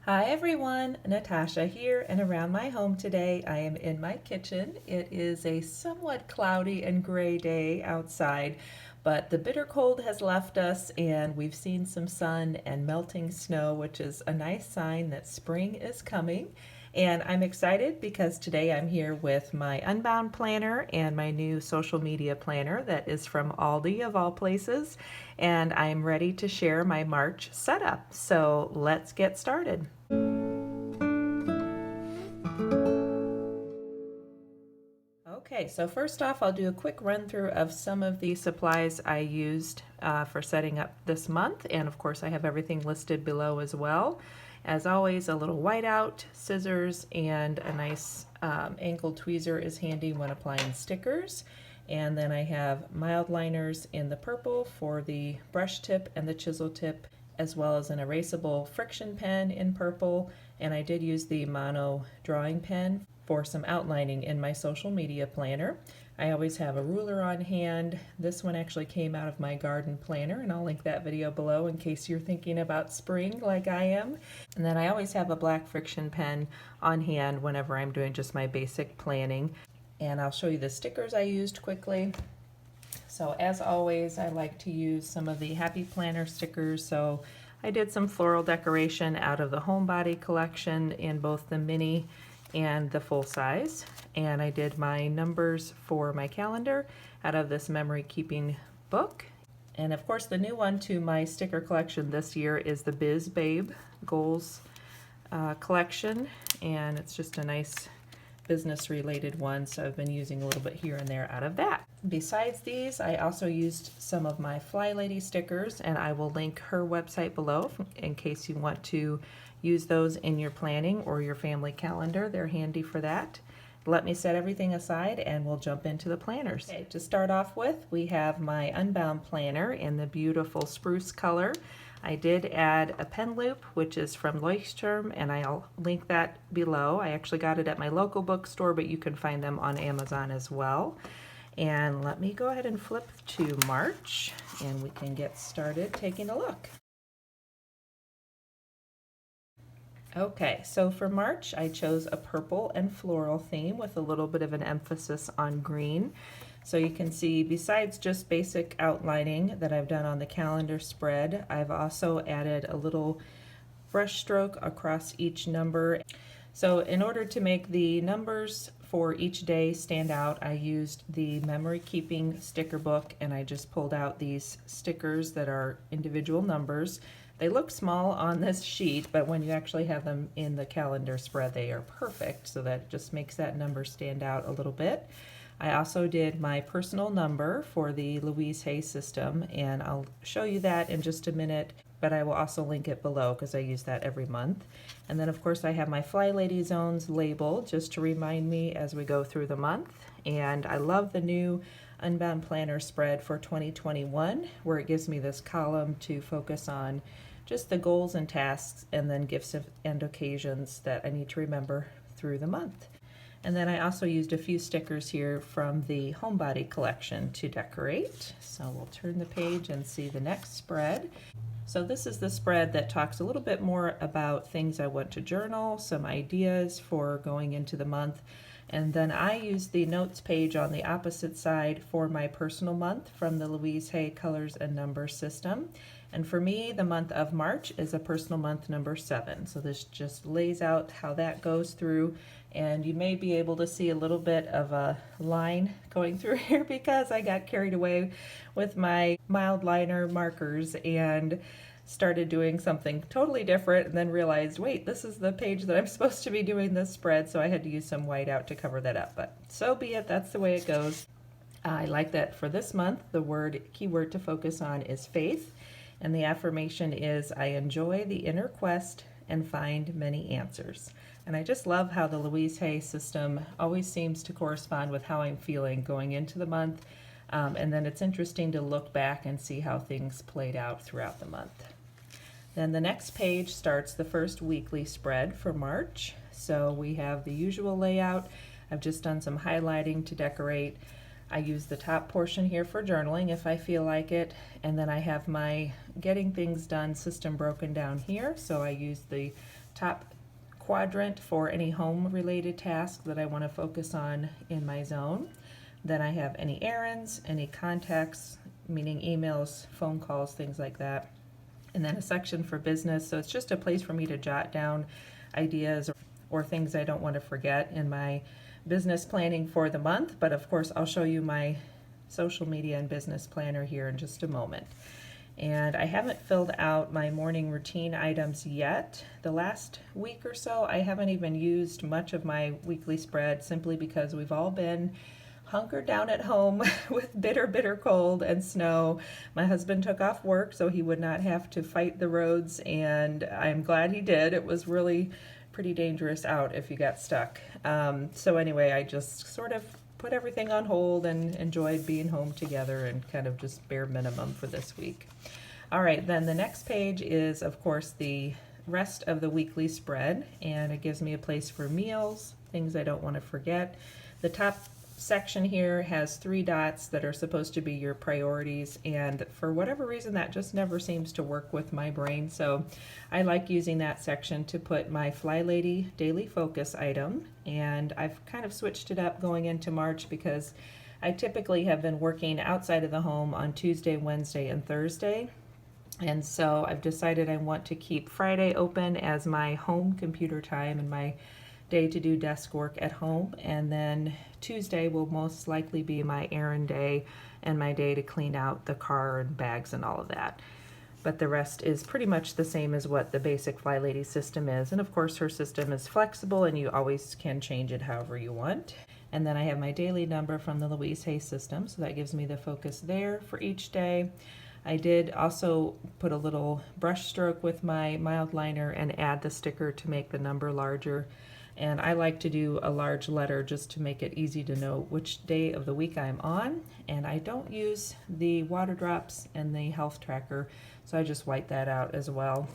Hi everyone, Natasha here, and around my home today I am in my kitchen. It is a somewhat cloudy and gray day outside, but the bitter cold has left us and we've seen some sun and melting snow, which is a nice sign that spring is coming. And I'm excited because today I'm here with my Unbound planner and my new social media planner that is from Aldi of all places. And I'm ready to share my March setup. So let's get started. Okay, so first off, I'll do a quick run through of some of the supplies I used for setting up this month. And of course, I have everything listed below as well. As always, a little whiteout, scissors, and a nice angled tweezer is handy when applying stickers. And then I have mild liners in the purple for the brush tip and the chisel tip, as well as an erasable friction pen in purple. And I did use the mono drawing pen for some outlining in my social media planner. I always have a ruler on hand. This one actually came out of my garden planner, and I'll link that video below in case you're thinking about spring like I am. And then I always have a black friction pen on hand whenever I'm doing just my basic planning. And I'll show you the stickers I used quickly. So as always, I like to use some of the Happy Planner stickers. So I did some floral decoration out of the Homebody collection in both the mini and the full size. And I did my numbers for my calendar out of this memory keeping book. And of course, the new one to my sticker collection this year is the Biz Babe Goals collection. And it's just a nice business related one, so I've been using a little bit here and there out of that. Besides these, I also used some of my Fly Lady stickers, and I will link her website below in case you want to use those in your planning or your family calendar. They're handy for that. Let me set everything aside and we'll jump into the planners. Okay, to start off with, we have my Unbound planner in the beautiful spruce color. I did add a pen loop, which is from Leuchtturm, and I'll link that below. I actually got it at my local bookstore, but you can find them on Amazon as well. And let me go ahead and flip to March, and we can get started taking a look. Okay, so for March, I chose a purple and floral theme with a little bit of an emphasis on green. So you can see, besides just basic outlining that I've done on the calendar spread, I've also added a little brush stroke across each number. So in order to make the numbers for each day stand out, I used the memory keeping sticker book, and I just pulled out these stickers that are individual numbers. They look small on this sheet, but when you actually have them in the calendar spread, they are perfect, so that just makes that number stand out a little bit. I also did my personal number for the Louise Hay system, and I'll show you that in just a minute, but I will also link it below because I use that every month. And then of course I have my Fly Lady Zones label just to remind me as we go through the month. And I love the new Unbound Planner spread for 2021, where it gives me this column to focus on just the goals and tasks, and then gifts and occasions that I need to remember through the month. And then I also used a few stickers here from the Homebody collection to decorate. So we'll turn the page and see the next spread. So this is the spread that talks a little bit more about things I want to journal, some ideas for going into the month. And then I used the notes page on the opposite side for my personal month from the Louise Hay Colors and Numbers system. And for me, the month of March is a personal month number 7. So this just lays out how that goes through. And you may be able to see a little bit of a line going through here because I got carried away with my mild liner markers and started doing something totally different, and then realized, wait, this is the page that I'm supposed to be doing this spread, so I had to use some whiteout to cover that up. But so be it, that's the way it goes. I like that for this month, the keyword to focus on is faith, and the affirmation is, I enjoy the inner quest and find many answers. And I just love how the Louise Hay system always seems to correspond with how I'm feeling going into the month. And then it's interesting to look back and see how things played out throughout the month. Then the next page starts the first weekly spread for March. So we have the usual layout. I've just done some highlighting to decorate. I use the top portion here for journaling if I feel like it, and then I have my getting things done system broken down here. So I use the top quadrant for any home related tasks that I want to focus on in my zone. Then I have any errands, any contacts, meaning emails, phone calls, things like that. And then a section for business. So it's just a place for me to jot down ideas or things I don't want to forget in my business planning for the month. But of course, I'll show you my social media and business planner here in just a moment. And I haven't filled out my morning routine items yet. The last week or so, I haven't even used much of my weekly spread simply because we've all been hunkered down at home with bitter cold and snow. My husband took off work so he would not have to fight the roads, and I'm glad he did. It was really pretty dangerous out if you got stuck. So anyway, I just sort of put everything on hold and enjoyed being home together and kind of just bare minimum for this week. All right, then the next page is, of course, the rest of the weekly spread, and it gives me a place for meals, things I don't want to forget. The top section here has 3 dots that are supposed to be your priorities, and for whatever reason that just never seems to work with my brain, so I like using that section to put my Fly Lady daily focus item. And I've kind of switched it up going into March because I typically have been working outside of the home on Tuesday, Wednesday, and Thursday, and so I've decided I want to keep Friday open as my home computer time and my day to do desk work at home, and then Tuesday will most likely be my errand day and my day to clean out the car and bags and all of that. But the rest is pretty much the same as what the basic Fly Lady system is, and of course her system is flexible and you always can change it however you want. And then I have my daily number from the Louise Hay system, so that gives me the focus there for each day. I did also put a little brush stroke with my mild liner and add the sticker to make the number larger. And I like to do a large letter just to make it easy to know which day of the week I'm on. And I don't use the water drops and the health tracker, so I just white that out as well.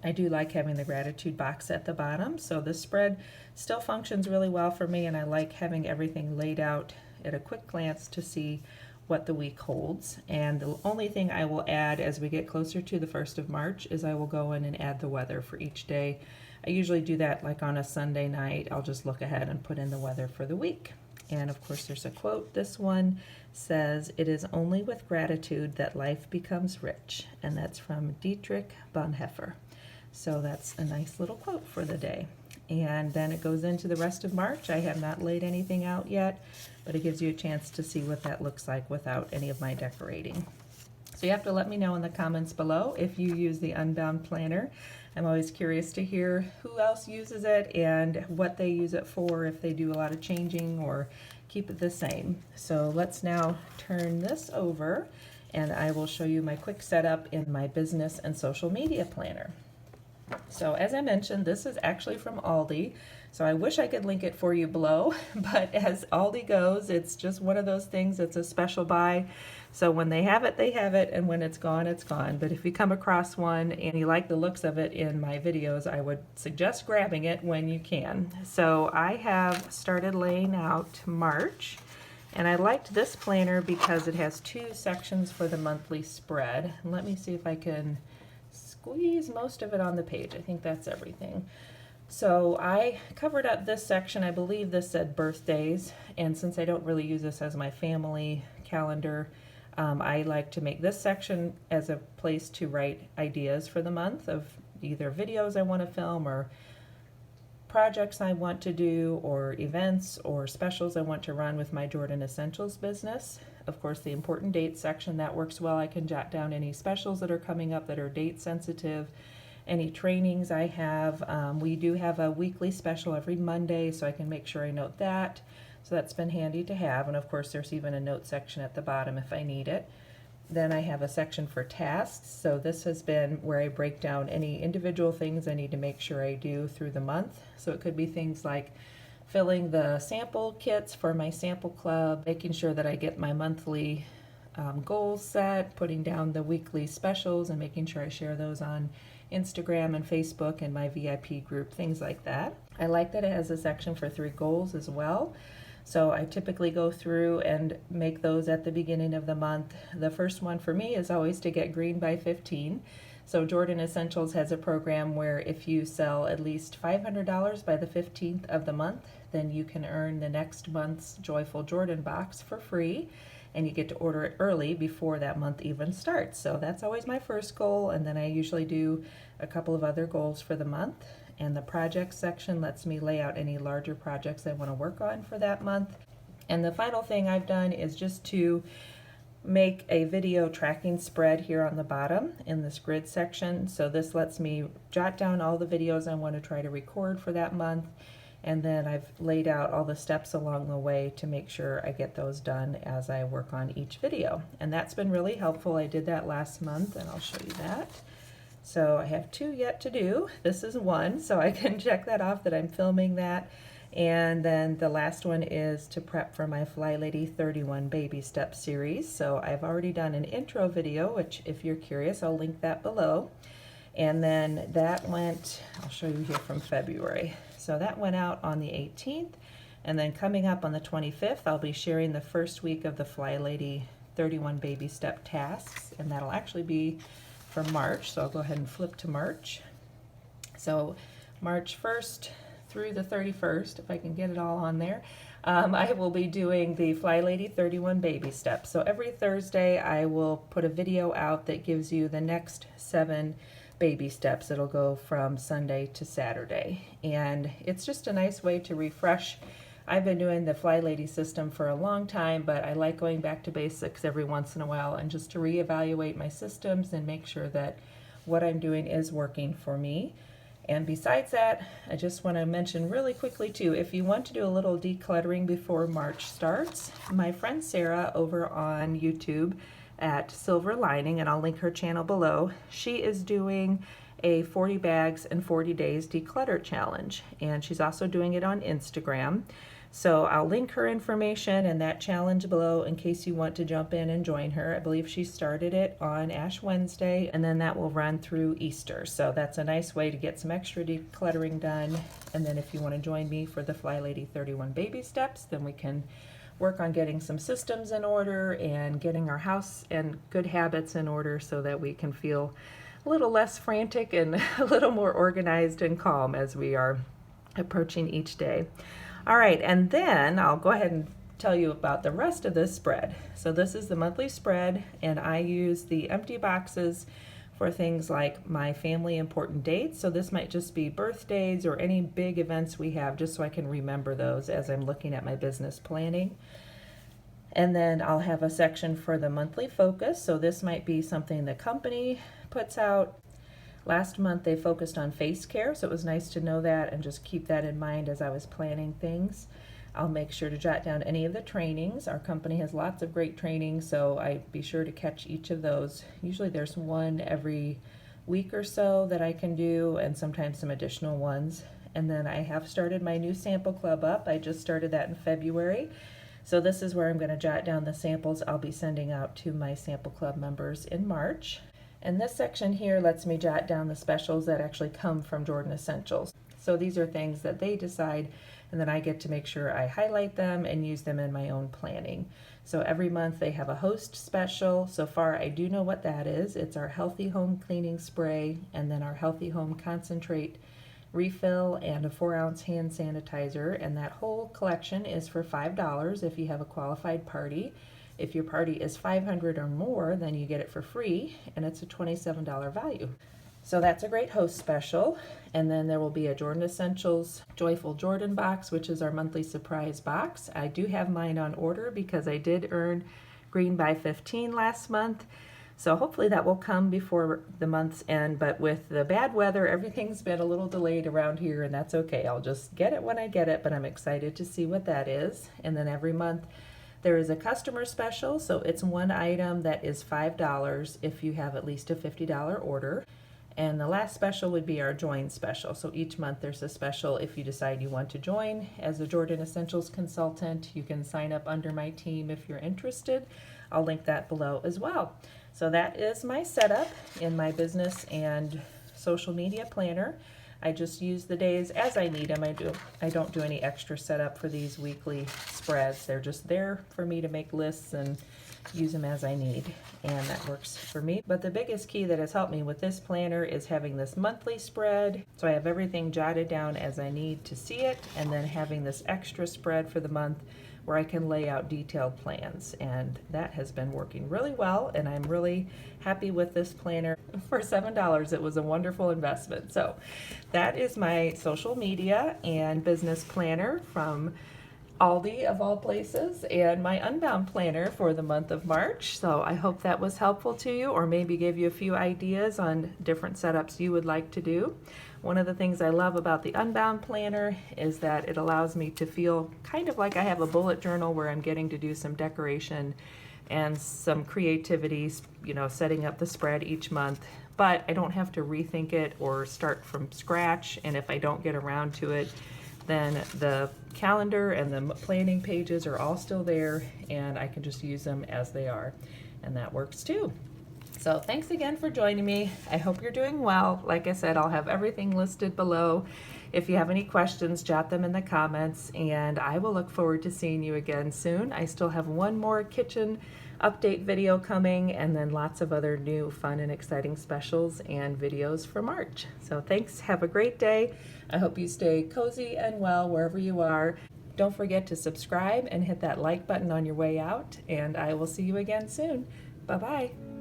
I do like having the gratitude box at the bottom, so this spread still functions really well for me, and I like having everything laid out at a quick glance to see what the week holds. And the only thing I will add as we get closer to the 1st of March is I will go in and add the weather for each day. I usually do that like on a Sunday night. I'll just look ahead and put in the weather for the week. And of course there's a quote. This one says, "It is only with gratitude that life becomes rich." And that's from Dietrich Bonhoeffer. So that's a nice little quote for the day. And then it goes into the rest of March. I have not laid anything out yet, but it gives you a chance to see what that looks like without any of my decorating. So you have to let me know in the comments below if you use the Unbound planner. I'm always curious to hear who else uses it and what they use it for, if they do a lot of changing or keep it the same. So let's now turn this over and I will show you my quick setup in my business and social media planner. So as I mentioned, this is actually from Aldi. So I wish I could link it for you below, but as Aldi goes, it's just one of those things. It's a special buy. So when they have it, and when it's gone, it's gone. But if you come across one and you like the looks of it in my videos, I would suggest grabbing it when you can. So I have started laying out March, and I liked this planner because it has 2 sections for the monthly spread. And let me see if I can squeeze most of it on the page. I think that's everything. So I covered up this section. I believe this said birthdays, and since I don't really use this as my family calendar, I like to make this section as a place to write ideas for the month of either videos I want to film or projects I want to do or events or specials I want to run with my Jordan Essentials business. Of course, the important dates section, that works well. I can jot down any specials that are coming up that are date sensitive, any trainings I have. We do have a weekly special every Monday, so I can make sure I note that. So that's been handy to have. And of course, there's even a note section at the bottom if I need it. Then I have a section for tasks. So this has been where I break down any individual things I need to make sure I do through the month. So it could be things like filling the sample kits for my sample club, making sure that I get my monthly goals set, putting down the weekly specials and making sure I share those on Instagram and Facebook and my VIP group, things like that. I like that it has a section for 3 goals as well. So I typically go through and make those at the beginning of the month. The first one for me is always to get green by 15. So Jordan Essentials has a program where if you sell at least $500 by the 15th of the month, then you can earn the next month's Joyful Jordan box for free, and you get to order it early before that month even starts. So that's always my first goal, and then I usually do a couple of other goals for the month. And the projects section lets me lay out any larger projects I want to work on for that month. And the final thing I've done is just to make a video tracking spread here on the bottom in this grid section. So this lets me jot down all the videos I want to try to record for that month, and then I've laid out all the steps along the way to make sure I get those done as I work on each video. And that's been really helpful. I did that last month, and I'll show you that. So I have 2 yet to do. This is 1, so I can check that off that I'm filming that. And then the last one is to prep for my Fly Lady 31 Baby Step series. So I've already done an intro video, which if you're curious, I'll link that below. And then that went, I'll show you here from February. So that went out on the 18th. And then coming up on the 25th, I'll be sharing the first week of the Fly Lady 31 Baby Step tasks. And that'll actually be for March. So I'll go ahead and flip to March. So March 1st through the 31st, if I can get it all on there, I will be doing the Fly Lady 31 Baby Steps. So every Thursday I will put a video out that gives you the next 7 baby steps. It'll go from Sunday to Saturday. And it's just a nice way to refresh. I've been doing the Fly Lady system for a long time, but I like going back to basics every once in a while and just to reevaluate my systems and make sure that what I'm doing is working for me. And besides that, I just want to mention really quickly too, if you want to do a little decluttering before March starts, my friend Sarah over on YouTube at Silver Lining, and I'll link her channel below, she is doing a 40 bags and 40 days declutter challenge, and she's also doing it on Instagram. So I'll link her information and that challenge below in case you want to jump in and join her. I believe she started it on Ash Wednesday, and then that will run through Easter. So that's a nice way to get some extra decluttering done. And then if you want to join me for the Fly Lady 31 Baby Steps, then we can work on getting some systems in order and getting our house and good habits in order so that we can feel a little less frantic and a little more organized and calm as we are approaching each day. All right, and then I'll go ahead and tell you about the rest of this spread. So this is the monthly spread, and I use the empty boxes for things like my family important dates. So this might just be birthdays or any big events we have, just so I can remember those as I'm looking at my business planning. And then I'll have a section for the monthly focus. So this might be something the company puts out. Last month they focused on face care, so it was nice to know that and just keep that in mind as I was planning things. I'll make sure to jot down any of the trainings. Our company has lots of great trainings, so I be sure to catch each of those. Usually there's one every week or so that I can do, and sometimes some additional ones. And then I have started my new sample club up. I just started that in February. So this is where I'm going to jot down the samples I'll be sending out to my sample club members in March. And this section here lets me jot down the specials that actually come from Jordan Essentials. So these are things that they decide, and then I get to make sure I highlight them and use them in my own planning. So every month they have a host special. So far I do know what that is. It's our Healthy Home Cleaning Spray, and then our Healthy Home Concentrate refill, and a 4-ounce hand sanitizer. And that whole collection is for $5 if you have a qualified party. If your party is 500 or more, then you get it for free, and it's a $27 value. So that's a great host special. And then there will be a Jordan Essentials Joyful Jordan box, which is our monthly surprise box. I do have mine on order because I did earn green by 15 last month. So hopefully that will come before the month's end, but with the bad weather, everything's been a little delayed around here, and that's okay. I'll just get it when I get it, but I'm excited to see what that is. And then every month there is a customer special, so it's one item that is $5 if you have at least a $50 order. And the last special would be our join special. So each month there's a special if you decide you want to join as a Jordan Essentials consultant. You can sign up under my team if you're interested. I'll link that below as well. So that is my setup in my business and social media planner. I just use the days as I need them. I don't do any extra setup for these weekly spreads. They're just there for me to make lists and use them as I need, and that works for me. But the biggest key that has helped me with this planner is having this monthly spread, so I have everything jotted down as I need to see it, and then having this extra spread for the month where I can lay out detailed plans, and that has been working really well, and I'm really happy with this planner. For $7, it was a wonderful investment. So that is my social media and business planner from Aldi of all places, and my Unbound planner for the month of March. So I hope that was helpful to you, or maybe gave you a few ideas on different setups you would like to do. One of the things I love about the Unbound planner is that it allows me to feel kind of like I have a bullet journal where I'm getting to do some decoration and some creativity, you know, setting up the spread each month, but I don't have to rethink it or start from scratch. And if I don't get around to it, then the calendar and the planning pages are all still there, and I can just use them as they are, and that works too. So thanks again for joining me. I hope you're doing well. Like I said, I'll have everything listed below. If you have any questions, jot them in the comments, and I will look forward to seeing you again soon. I still have one more kitchen update video coming, and then lots of other new fun and exciting specials and videos for March. So thanks, have a great day. I hope you stay cozy and well wherever you are. Don't forget to subscribe and hit that like button on your way out, and I will see you again soon. Bye-bye.